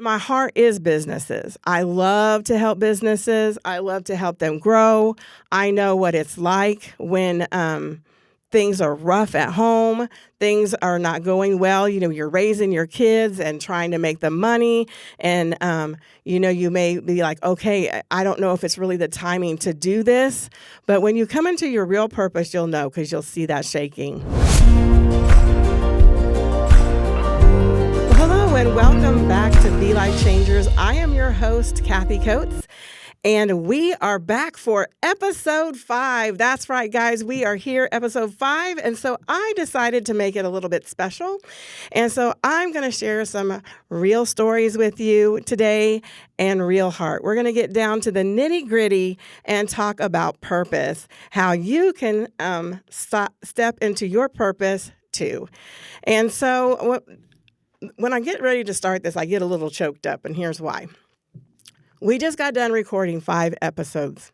My heart is businesses. I love to help businesses. I love to help them grow. I know what it's like when things are rough at home, things are not going well. You're raising your kids and trying to make them money. And, you may be like, okay, I don't know if it's really the timing to do this. But when you come into your real purpose, you'll know because you'll see that shaking. Hello and welcome back to Be Life Changers. I am your host, Kathy Coates, and we are back for episode 5. That's right, guys. We are here, episode 5, and so I decided to make it a little bit special. And so I'm going to share some real stories with you today and real heart. We're going to get down to the nitty-gritty and talk about purpose, how you can step into your purpose too. And so when I get ready to start this, I get a little choked up, and here's why. We just got done recording 5 episodes.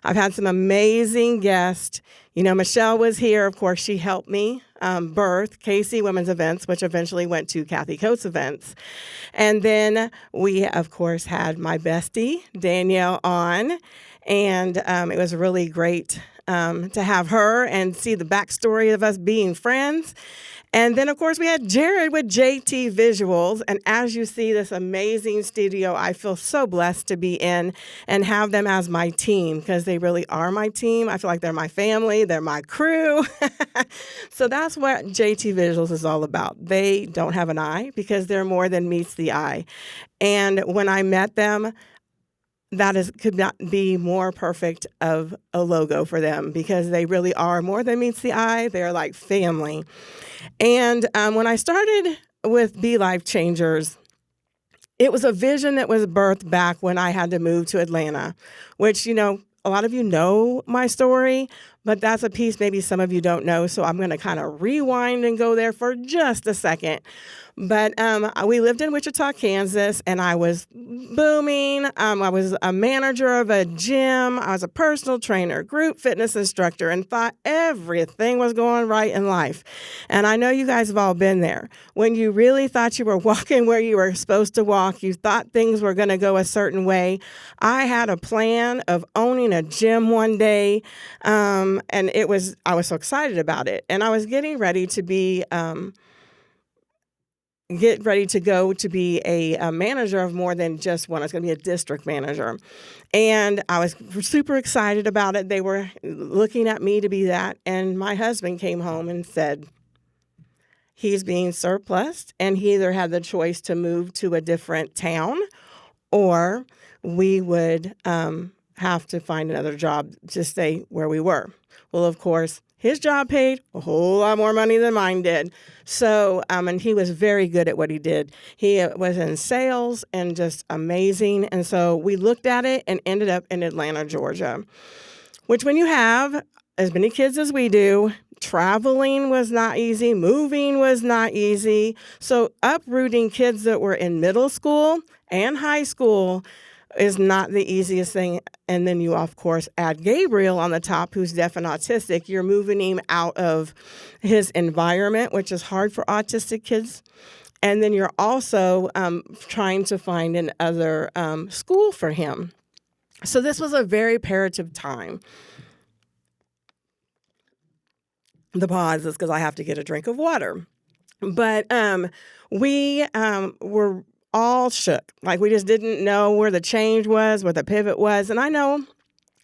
I've had some amazing guests. Michelle was here. Of course, she helped me birth KC Women's Events, which eventually went to Kathy Coates Events. And then we, of course, had my bestie, Danielle, on. And it was really great to have her and see the backstory of us being friends. And then, of course, we had Jared with JT Visuals. And as you see this amazing studio, I feel so blessed to be in and have them as my team because they really are my team. I feel like they're my family. They're my crew. So that's what JT Visuals is all about. They don't have an eye because they're more than meets the eye. And when I met them, could not be more perfect of a logo for them because they really are more than meets the eye. They're like family. And when I started with Be Life Changers, it was a vision that was birthed back when I had to move to Atlanta, which, a lot of you know my story, but that's a piece maybe some of you don't know. So I'm going to kind of rewind and go there for just a second. But we lived in Wichita, Kansas, and I was booming. I was a manager of a gym. I was a personal trainer, group fitness instructor, and thought everything was going right in life. And I know you guys have all been there. When you really thought you were walking where you were supposed to walk, you thought things were going to go a certain way. I had a plan of owning a gym one day, and I was so excited about it. And I was getting ready to go to be a manager of more than just one. I was going to be a district manager. And I was super excited about it. They were looking at me to be that. And my husband came home and said he's being surplused and he either had the choice to move to a different town or we would have to find another job to stay where we were. Well, of course, his job paid a whole lot more money than mine did. So, and he was very good at what he did. He was in sales and just amazing. And so we looked at it and ended up in Atlanta, Georgia, which when you have as many kids as we do, traveling was not easy. Moving was not easy. So uprooting kids that were in middle school and high school is not the easiest thing. And then you, of course, add Gabriel on the top, who's deaf and autistic. You're moving him out of his environment, which is hard for autistic kids. And then you're also trying to find another school for him. So this was a very imperative time. The pause is because I have to get a drink of water. But we were all shook. Like we just didn't know where the change was, where the pivot was. And I know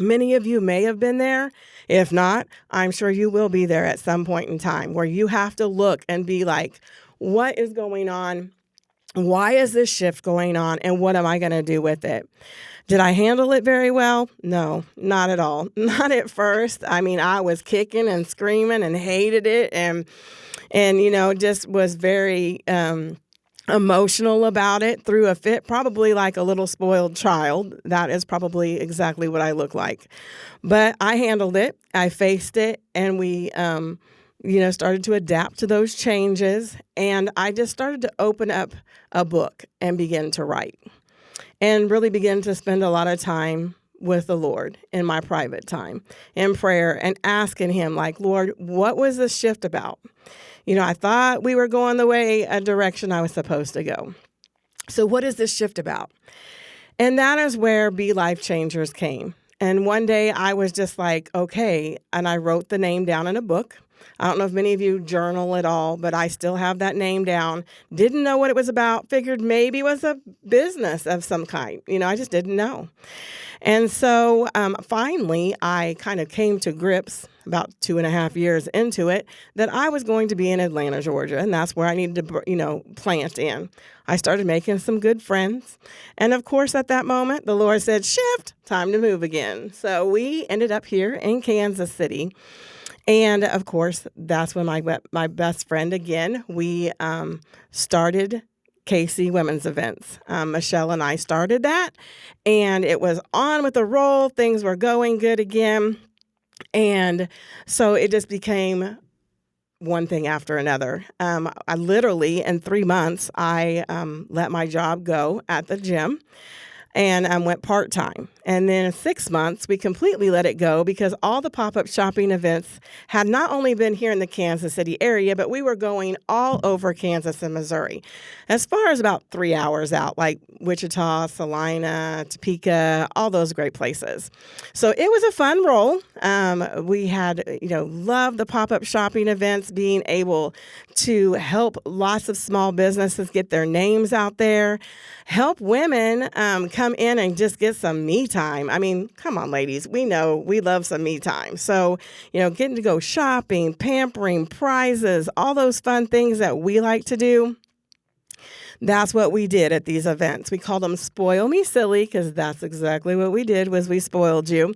many of you may have been there. If not, I'm sure you will be there at some point in time where you have to look and be like, what is going on? Why is this shift going on? And what am I going to do with it? Did I handle it very well? No, not at all. Not at first. I mean, I was kicking and screaming and hated it and just was very emotional about it, threw a fit, probably like a little spoiled child. That is probably exactly what I look like. But I handled it. I faced it, and we, started to adapt to those changes. And I just started to open up a book and begin to write and really begin to spend a lot of time with the Lord in my private time in prayer and asking him, like, Lord, what was this shift about? I thought we were going a direction I was supposed to go. So what is this shift about? And that is where Be Life Changers came. And one day I was just like, okay, and I wrote the name down in a book. I don't know if many of you journal at all, but I still have that name down. Didn't know what it was about. Figured maybe it was a business of some kind. I just didn't know. And so finally, I kind of came to grips about 2.5 years into it that I was going to be in Atlanta, Georgia, and that's where I needed to, plant in. I started making some good friends. And of course, at that moment, the Lord said, shift, time to move again. So we ended up here in Kansas City. And of course, that's when my best friend, again, we started KC Women's Events. Michelle and I started that, and it was on with the roll. Things were going good again. And so it just became one thing after another. I literally, in 3 months, I let my job go at the gym and went part-time. And then in 6 months, we completely let it go because all the pop-up shopping events had not only been here in the Kansas City area, but we were going all over Kansas and Missouri, as far as about 3 hours out, like Wichita, Salina, Topeka, all those great places. So it was a fun role. We had, loved the pop-up shopping events, being able to help lots of small businesses get their names out there, help women come in and just get some me time. I mean, come on, ladies. We know we love some me time. So, getting to go shopping, pampering, prizes, all those fun things that we like to do. That's what we did at these events. We called them Spoil Me Silly because that's exactly what we did was we spoiled you.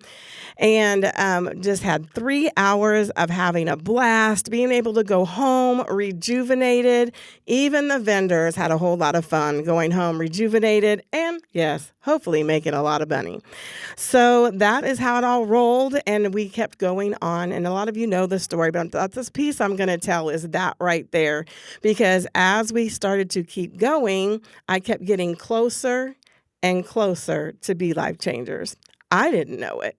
And just had 3 hours of having a blast, being able to go home rejuvenated. Even the vendors had a whole lot of fun going home rejuvenated and, yes, hopefully making a lot of money. So that is how it all rolled, and we kept going on. And a lot of you know the story, but this piece I'm going to tell is that right there. Because as we started to keep going, I kept getting closer and closer to Be Life Changers. I didn't know it,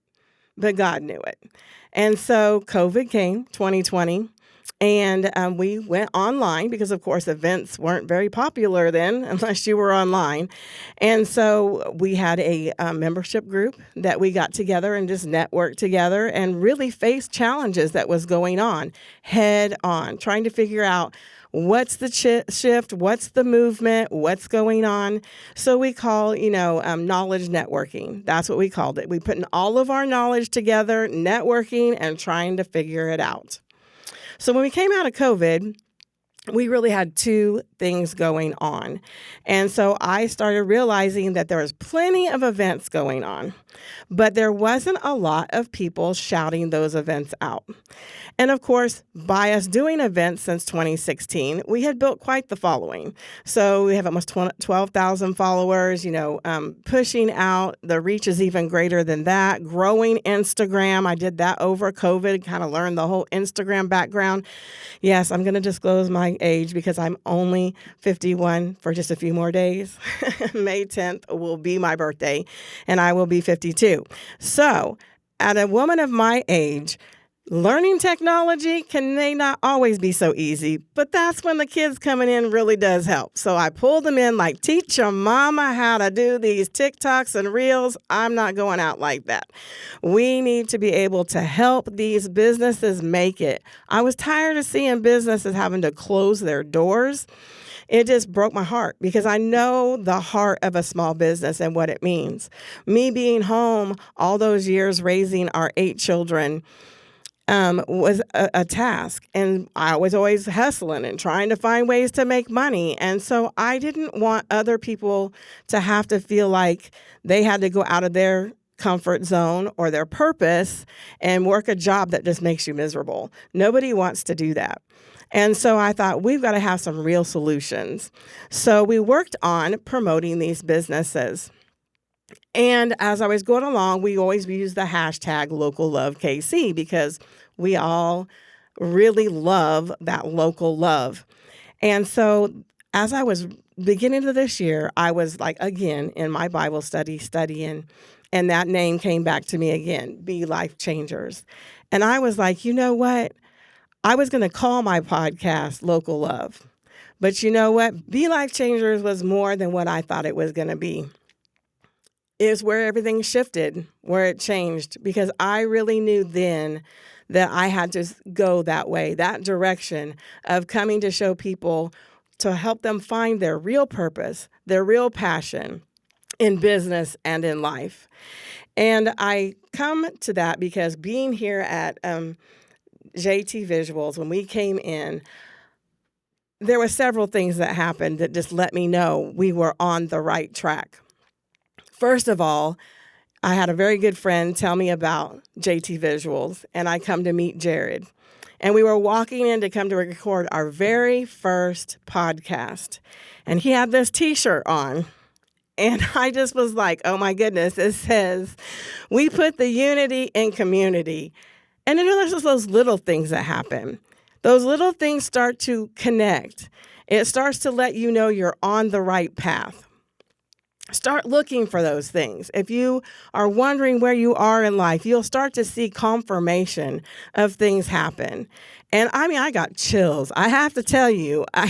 but God knew it. And so COVID came, 2020, and we went online because, of course, events weren't very popular then unless you were online. And so we had a membership group that we got together and just networked together and really faced challenges that was going on head on, trying to figure out what's the shift, what's the movement, what's going on. So we call, knowledge networking. That's what we called it. We put in all of our knowledge together, networking, and trying to figure it out. So when we came out of COVID, we really had two things going on. And so I started realizing that there was plenty of events going on, but there wasn't a lot of people shouting those events out. And of course, by us doing events since 2016, we had built quite the following. So we have almost 12,000 followers, pushing out. The reach is even greater than that. Growing Instagram. I did that over COVID, kind of learned the whole Instagram background. Yes, I'm going to disclose my age because I'm only 51 for just a few more days. May 10th will be my birthday, and I will be 52. So at a woman of my age, learning technology may not always be so easy, but that's when the kids coming in really does help. So I pulled them in like, teach your mama how to do these TikToks and Reels. I'm not going out like that. We need to be able to help these businesses make it. I was tired of seeing businesses having to close their doors. It just broke my heart because I know the heart of a small business and what it means. Me being home all those years raising our 8 children was a task. And I was always hustling and trying to find ways to make money. And so I didn't want other people to have to feel like they had to go out of their comfort zone or their purpose and work a job that just makes you miserable. Nobody wants to do that. And so I thought we've got to have some real solutions. So we worked on promoting these businesses. And as I was going along, we always use the hashtag Local Love KC because we all really love that local love. And so as I was beginning of this year, I was like, again, in my Bible studying, and that name came back to me again, Be Life Changers. And I was like, you know what? I was going to call my podcast Local Love. But you know what? Be Life Changers was more than what I thought it was going to be. Is where everything shifted, where it changed, because I really knew then that I had to go that way, that direction of coming to show people, to help them find their real purpose, their real passion in business and in life. And I come to that because being here at JT Visuals, when we came in, there were several things that happened that just let me know we were on the right track. First of all, I had a very good friend tell me about JT Visuals, and I come to meet Jared. And we were walking in to come to record our very first podcast. And he had this T-shirt on. And I just was like, oh my goodness, it says, we put the unity in community. And then there's just those little things that happen. Those little things start to connect. It starts to let you know you're on the right path. Start looking for those things. If you are wondering where you are in life, you'll start to see confirmation of things happen. And I mean, I got chills. I have to tell you, I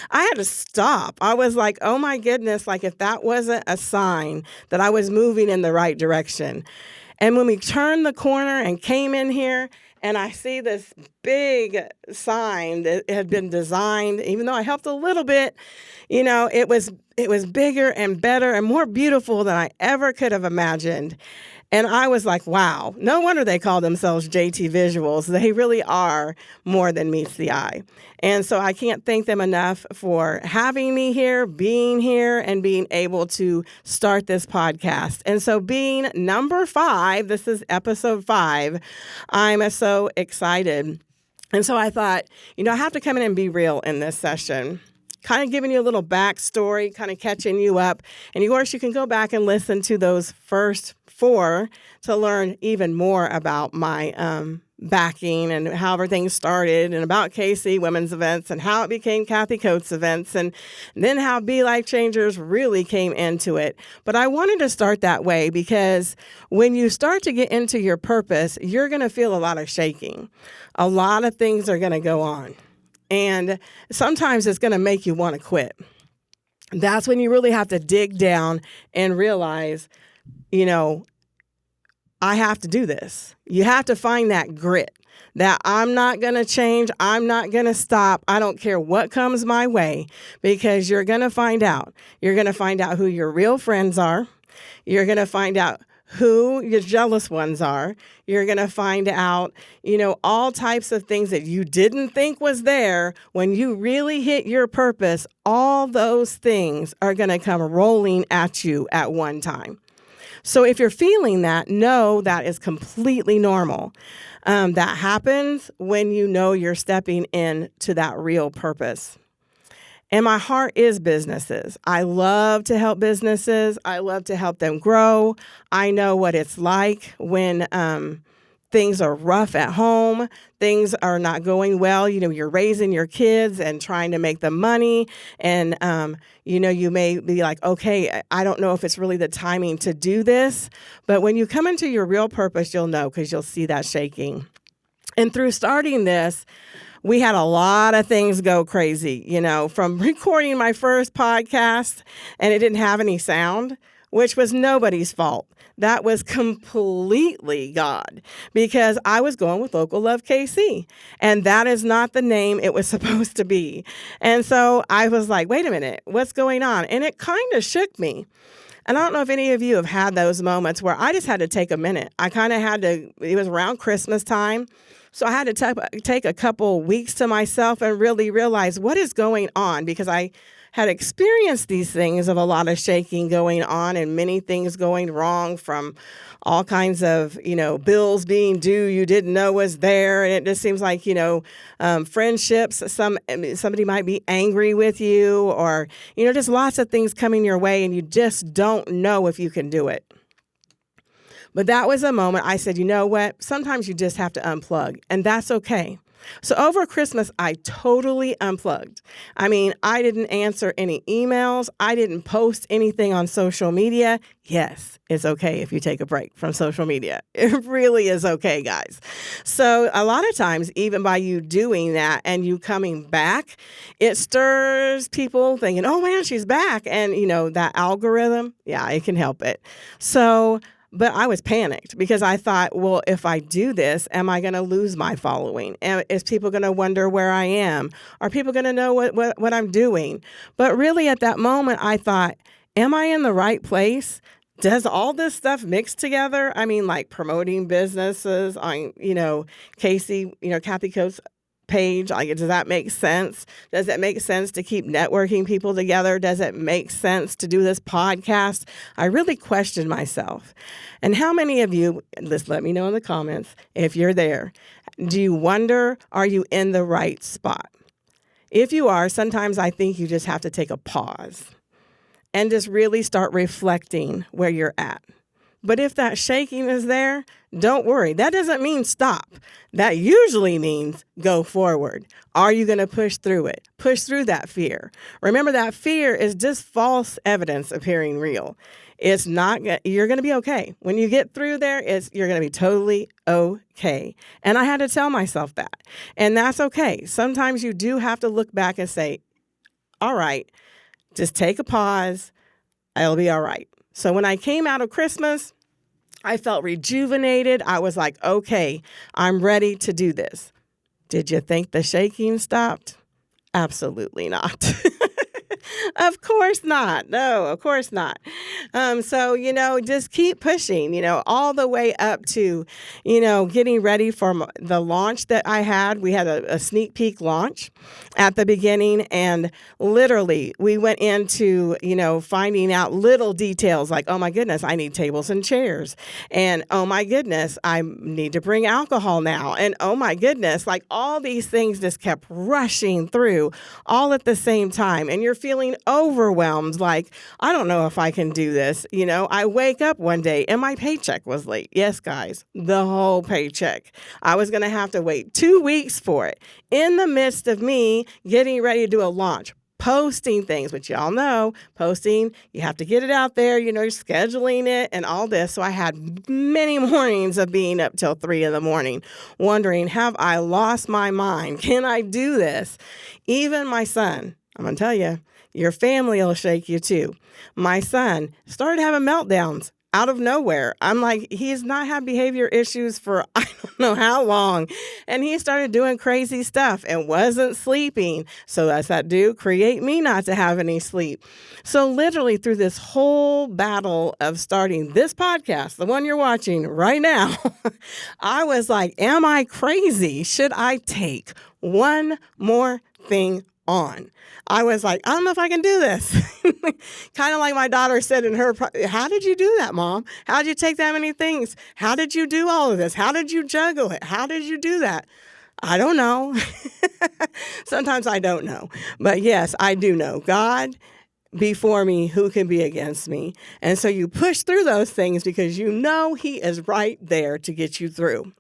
had to stop. I was like, oh my goodness, like if that wasn't a sign that I was moving in the right direction. And when we turned the corner and came in here, and I see this big sign that had been designed, even though I helped a little bit, you know, it was bigger and better and more beautiful than I ever could have imagined. And I was like, wow, no wonder they call themselves JT Visuals. They really are more than meets the eye. And so I can't thank them enough for having me here, being here, and being able to start this podcast. And so being number 5, this is episode 5, I'm so excited. And so I thought, you know, I have to come in and be real in this session. Kind of giving you a little backstory, kind of catching you up. And of course, you can go back and listen to those first 4 to learn even more about my backing and how everything started, and about KC Women's Events and how it became Kathy Coates Events, and then how Be Life Changers really came into it. But I wanted to start that way because when you start to get into your purpose, you're going to feel a lot of shaking. A lot of things are going to go on. And sometimes it's going to make you want to quit. That's when you really have to dig down and realize, you know, I have to do this. You have to find that grit that I'm not going to change. I'm not going to stop. I don't care what comes my way, because you're going to find out. You're going to find out who your real friends are. You're going to find out who your jealous ones are. You're going to find out, you know, all types of things that you didn't think was there. When you really hit your purpose, all those things are going to come rolling at you at one time. So if you're feeling that, know that is completely normal. That happens when you know you're stepping into that real purpose. And my heart is businesses. I love to help businesses. I love to help them grow. I know what it's like when things are rough at home, things are not going well. You know, you're raising your kids and trying to make them money. And, you know, you may be like, okay, I don't know if it's really the timing to do this. But when you come into your real purpose, you'll know, because you'll see that shaking. And through starting this, we had a lot of things go crazy, you know, from recording my first podcast and it didn't have any sound, which was nobody's fault. That was completely God, because I was going with Local Love KC, and that is not the name it was supposed to be. And so I was like, wait a minute, what's going on? And it kind of shook me. And I don't know if any of you have had those moments where I just had to take a minute. I kind of had to, it was around Christmas time. So I had to take a couple weeks to myself and really realize what is going on, because I had experienced these things of a lot of shaking going on and many things going wrong, from all kinds of, you know, bills being due you didn't know was there. And it just seems like, you know, friendships, somebody might be angry with you, or, you know, just lots of things coming your way and you just don't know if you can do it. But that was a moment I said, you know what? Sometimes you just have to unplug, and that's okay. So over Christmas, I totally unplugged. I mean, I didn't answer any emails. I didn't post anything on social media. Yes, it's okay if you take a break from social media. It really is okay, guys. So a lot of times, even by you doing that and you coming back, it stirs people thinking, oh man, she's back. And that algorithm, yeah, it can help it. But I was panicked because I thought, well, if I do this, am I going to lose my following? Is people going to wonder where I am? Are people going to know what I'm doing? But really at that moment, I thought, am I in the right place? Does all this stuff mix together? I mean, like promoting businesses on, Kathy Coates' page. Like, does that make sense? Does it make sense to keep networking people together? Does it make sense to do this podcast? I really questioned myself. And how many of you, just let me know in the comments if you're there. Do you wonder, are you in the right spot? If you are, sometimes I think you just have to take a pause and just really start reflecting where you're at. But if that shaking is there, don't worry. That doesn't mean stop. That usually means go forward. Are you going to push through it? Push through that fear. Remember, that fear is just false evidence appearing real. It's not, you're going to be okay. When you get through there, you're going to be totally okay. And I had to tell myself that. And that's okay. Sometimes you do have to look back and say, all right, just take a pause. It'll be all right. So when I came out of Christmas, I felt rejuvenated. I was like, okay, I'm ready to do this. Did you think the shaking stopped? Absolutely not. Of course not. No, of course not. So, just keep pushing, all the way up to, getting ready for the launch that I had. We had a sneak peek launch at the beginning, and literally we went into, finding out little details like, oh my goodness, I need tables and chairs. And oh my goodness, I need to bring alcohol now. And oh my goodness, like all these things just kept rushing through all at the same time. And you're feeling overwhelmed, like, I don't know if I can do this. I wake up one day and my paycheck was late. Yes, guys, the whole paycheck. I was going to have to wait 2 weeks for it in the midst of me getting ready to do a launch, posting things, which y'all know, posting, you have to get it out there, you're scheduling it and all this. So I had many mornings of being up till 3 a.m, wondering, have I lost my mind? Can I do this? Even my son, I'm going to tell you, your family will shake you too. My son started having meltdowns out of nowhere. I'm like, he's not had behavior issues for I don't know how long. And he started doing crazy stuff and wasn't sleeping. So that's that create me not to have any sleep. So literally through this whole battle of starting this podcast, the one you're watching right now, I was like, am I crazy? Should I take one more thing on? I was like, I don't know if I can do this. Kind of like my daughter said in her, how did you do that, Mom? How did you take that many things? How did you do all of this? How did you juggle it? How did you do that? I don't know. Sometimes I don't know. But yes, I do know. God before me, who can be against me? And so you push through those things because you know He is right there to get you through.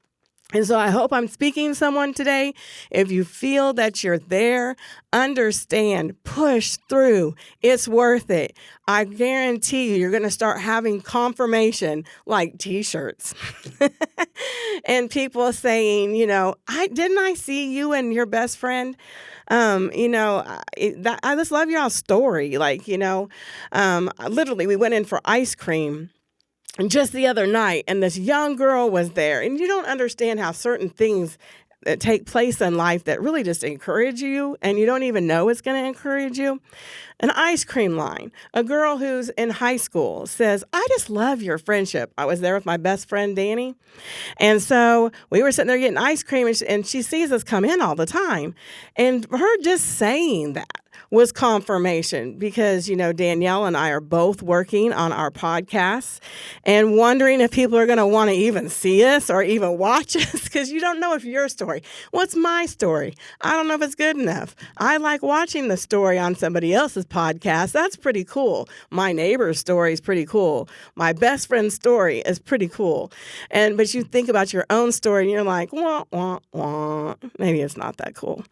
And so I hope I'm speaking to someone today. If you feel that you're there, understand, push through. It's worth it. I guarantee you're going to start having confirmation like T-shirts. And people saying, didn't I see you and your best friend? I just love y'all's story. Literally we went in for ice cream just the other night, and this young girl was there, and you don't understand how certain things that take place in life that really just encourage you, and you don't even know it's going to encourage you. An ice cream line. A girl who's in high school says, I just love your friendship. I was there with my best friend, Danny. And so we were sitting there getting ice cream, and she sees us come in all the time. And her just saying that was confirmation because, Danielle and I are both working on our podcasts and wondering if people are going to want to even see us or even watch us because you don't know if your story. What's my story? I don't know if it's good enough. I like watching the story on somebody else's podcast. That's pretty cool. My neighbor's story is pretty cool. My best friend's story is pretty cool. But you think about your own story and you're like, wah, wah, wah. Maybe it's not that cool.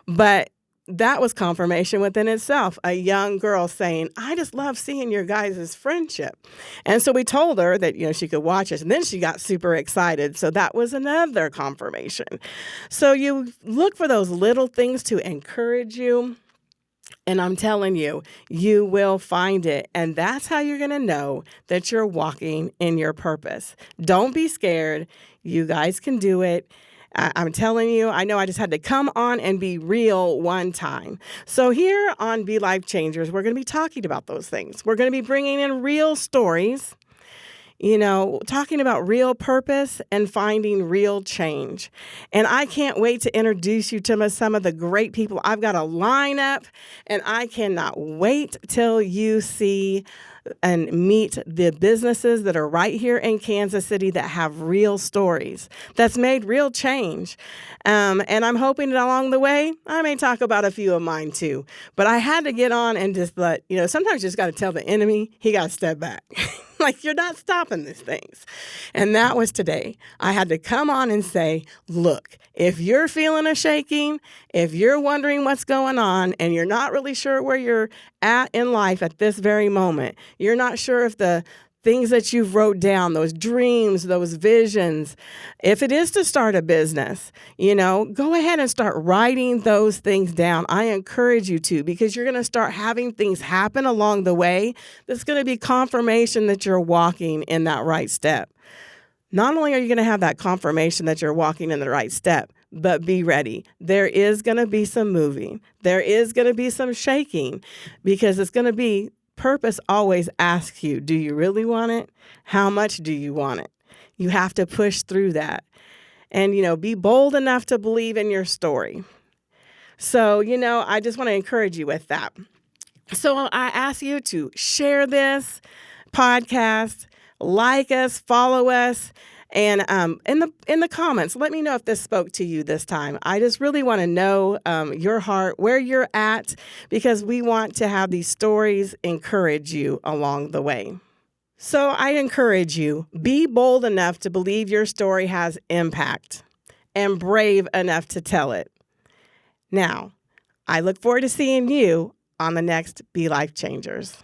But that was confirmation within itself. A young girl saying, I just love seeing your guys' friendship. And so we told her that, she could watch us. And then she got super excited. So that was another confirmation. So you look for those little things to encourage you. And I'm telling you, you will find it. And that's how you're going to know that you're walking in your purpose. Don't be scared. You guys can do it. I'm telling you, I know I just had to come on and be real one time. So here on Be Life Changers, we're going to be talking about those things. We're going to be bringing in real stories, talking about real purpose and finding real change. And I can't wait to introduce you to some of the great people. I've got a lineup, and I cannot wait till you see and meet the businesses that are right here in Kansas City that have real stories, that's made real change. And I'm hoping that along the way, I may talk about a few of mine too. But I had to get on and just sometimes you just got to tell the enemy, he got to step back. Like, you're not stopping these things. And that was today. I had to come on and say, look, if you're feeling a shaking, if you're wondering what's going on and you're not really sure where you're at in life at this very moment, you're not sure if the things that you've wrote down, those dreams, those visions, if it is to start a business, go ahead and start writing those things down. I encourage you to, because you're going to start having things happen along the way. That's going to be confirmation that you're walking in that right step. Not only are you going to have that confirmation that you're walking in the right step, but be ready. There is going to be some moving. There is going to be some shaking, because it's going to be purpose always asks you, do you really want it? How much do you want it? You have to push through that. And, be bold enough to believe in your story. So, I just want to encourage you with that. So I ask you to share this podcast, like us, follow us, and in the comments, let me know if this spoke to you this time. I just really want to know your heart, where you're at, because we want to have these stories encourage you along the way. So I encourage you, be bold enough to believe your story has impact and brave enough to tell it. Now, I look forward to seeing you on the next Be Life Changers.